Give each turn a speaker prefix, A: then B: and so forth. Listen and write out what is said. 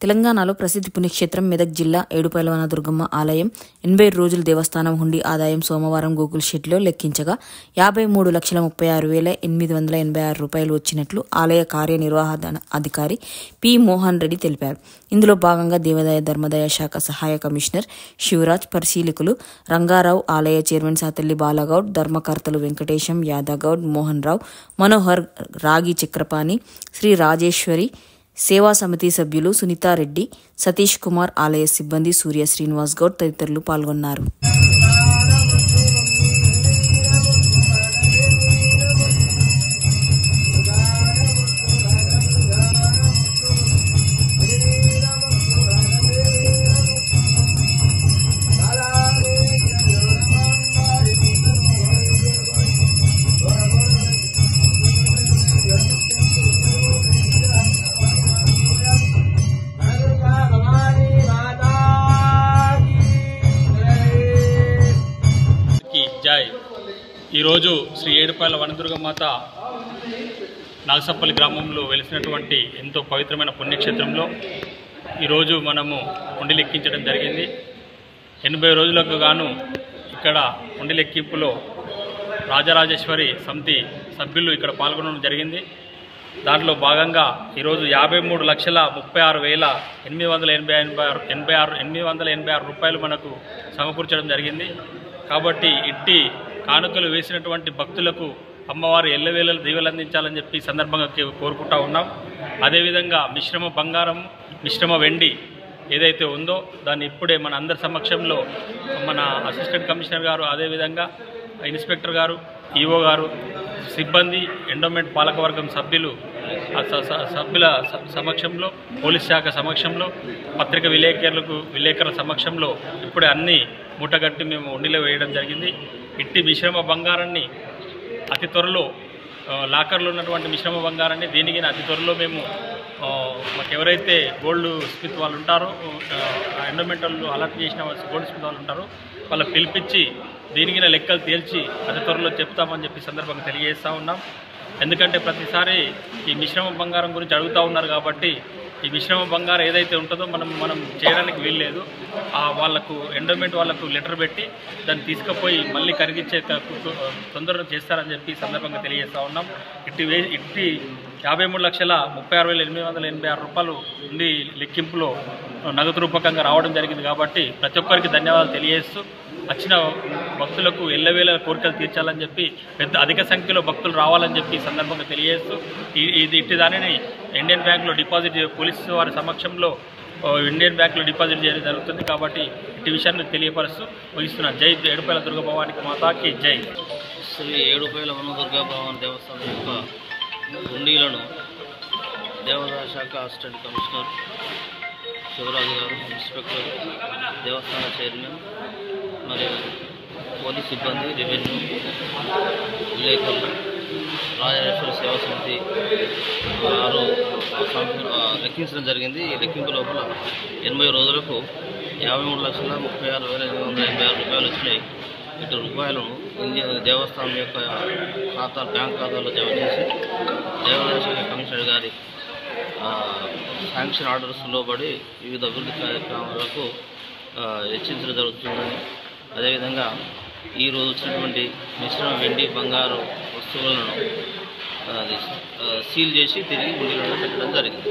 A: తెలంగాణలో ప్రసిద్ధి పుణ్యక్షేత్రం మెదక్ జిల్లా ఏడుపాయల దుర్గమ్మ ఆలయం 80 రోజుల దేవస్థానం హుండీ ఆదాయం సోమవారం గూగుల్ షీట్లో లెక్కించగా 53,36,886 రూపాయలు వచ్చినట్లు ఆలయ కార్యనిర్వహణ అధికారి పి మోహన్ రెడ్డి తెలిపారు. ఇందులో భాగంగా దేవాదాయ ధర్మాదాయ శాఖ సహాయ కమిషనర్ శివరాజ్, పరిశీలకులు రంగారావు, ఆలయ చైర్మన్ సాతల్లి బాలగౌడ్, ధర్మకర్తలు వెంకటేశం, యాదగౌడ్, మోహన్ రావు, మనోహర్, రాగి చక్రపాణి, శ్రీ రాజేశ్వరి, సేవా సమితి సభ్యులు సునీతారెడ్డి, సతీష్ కుమార్, ఆలయ సిబ్బంది సూర్య శ్రీనివాస్ గౌడ్ తదితరులు పాల్గొన్నారు.
B: జై. ఈరోజు శ్రీ ఏడుపాయల వనదుర్గమాత నాగసప్పల్లి గ్రామంలో వెలిసినటువంటి ఎంతో పవిత్రమైన పుణ్యక్షేత్రంలో ఈరోజు మనము ఉండి లెక్కించడం జరిగింది. 80 రోజులకు గాను ఇక్కడ ఉండి లెక్కింపులో రాజరాజేశ్వరి సమితి సభ్యులు ఇక్కడ పాల్గొనడం జరిగింది. దాంట్లో భాగంగా ఈరోజు 53,36,886 రూపాయలు మనకు సమకూర్చడం జరిగింది. కాబట్టి ఇట్టి కానుకలు వేసినటువంటి భక్తులకు అమ్మవారు ఎల్లవేళలు దీవెలు అందించాలని చెప్పి సందర్భంగా కోరుకుంటా ఉన్నాం. అదేవిధంగా మిశ్రమ బంగారం, మిశ్రమ వెండి ఏదైతే ఉందో దాన్ని ఇప్పుడే మన అందరి సమక్షంలో మన అసిస్టెంట్ కమిషనర్ గారు, అదేవిధంగా ఇన్స్పెక్టర్ గారు, ఈఓ గారు, సిబ్బంది, ఎండోమెంట్ పాలకవర్గం సభ్యుల సమక్షంలో, పోలీస్ శాఖ సమక్షంలో, పత్రిక విలేకరుల సమక్షంలో ఇప్పుడే అన్ని మూటగట్టి మేము ఉండిలో వేయడం జరిగింది. ఇట్టి మిశ్రమ బంగారాన్ని అతి త్వరలో లాకర్లో ఉన్నటువంటి మిశ్రమ బంగారాన్ని దీనికి అతి త్వరలో మేము మాకు ఎవరైతే గోల్డ్ స్మిత్ వాళ్ళు ఉంటారో, ఎండోమెంట్ వాళ్ళు అలర్ట్ చేసిన గోల్డ్ స్మిత్ వాళ్ళు ఉంటారో వాళ్ళకి పిలిపించి దీనికి లెక్కలు తేల్చి అతి త్వరలో చెప్తామని చెప్పి సందర్భంగా తెలియజేస్తూ ఉన్నాం. ఎందుకంటే ప్రతిసారి ఈ మిశ్రమ బంగారం గురించి అడుగుతూ ఉన్నారు కాబట్టి ఈ మిశ్రమ బంగారం ఏదైతే ఉంటుందో మనం చేయడానికి వీల్లేదు. వాళ్లకు ఎండోమెంట్ వాళ్లకు లెటర్ పెట్టి దాన్ని తీసుకుపోయి మళ్ళీ కరిగించే తొందరగా చేస్తారని చెప్పి సందర్భంగా తెలియజేస్తూ ఉన్నాం. ఇట్టి 53,36,886 రూపాయలు ఉండి లెక్కింపులో నగదు రూపకంగా రావడం జరిగింది. కాబట్టి ప్రతి ఒక్కరికి ధన్యవాదాలు తెలియజేస్తూ వచ్చిన భక్తులకు ఎల్లవేళ కోరికలు తీర్చాలని చెప్పి అధిక సంఖ్యలో భక్తులు రావాలని చెప్పి సందర్భంగా తెలియజేస్తూ ఇట్టి దానిని ఇండియన్ బ్యాంకులో డిపాజిట్ పోలీసు వారి సమక్షంలో ఇండియన్ బ్యాంకులో డిపాజిట్ చేయడం జరుగుతుంది. కాబట్టి ఇట్టి విషయాన్ని తెలియపరుస్తూ ముగిస్తున్నాను. జై ఏడుపాయల దుర్గభవానికి మాతాకి జై.
C: శ్రీ ఏడుపాయల వనదుర్గా భవాని దేవస్థానం యొక్క హుండీలను దేవాదాయ శాఖ అసిస్టెంట్ కమిషనర్ శివరాజు గారు, ఇన్స్పెక్టర్, దేవస్థాన చైర్మన్ మరియు పోలీస్ సిబ్బంది, రెవెన్యూ, విలేకరులు, రాజరాజేశ్వరి సేవా సమితి వారు లెక్కించడం జరిగింది. ఈ లెక్కింపు లోపల 80 రోజులకు 53,36,886 రూపాయలు వచ్చినాయి. ఇటు రూపాయలను దేవస్థానం యొక్క బ్యాంక్ ఖాతాలో జమ చేసి దేవాదాయ శాఖ కమిషనర్ గారి శాంక్షన్ ఆర్డర్స్ లోబడి వివిధ అభివృద్ధి కార్యక్రమాలకు వెచ్చించడం జరుగుతుందని, అదేవిధంగా ఈరోజు వచ్చినటువంటి మిశ్రమ వెండి, బంగారు వస్తువులను సీల్ చేసి తిరిగి ఉండిలో పెట్టడం జరిగింది.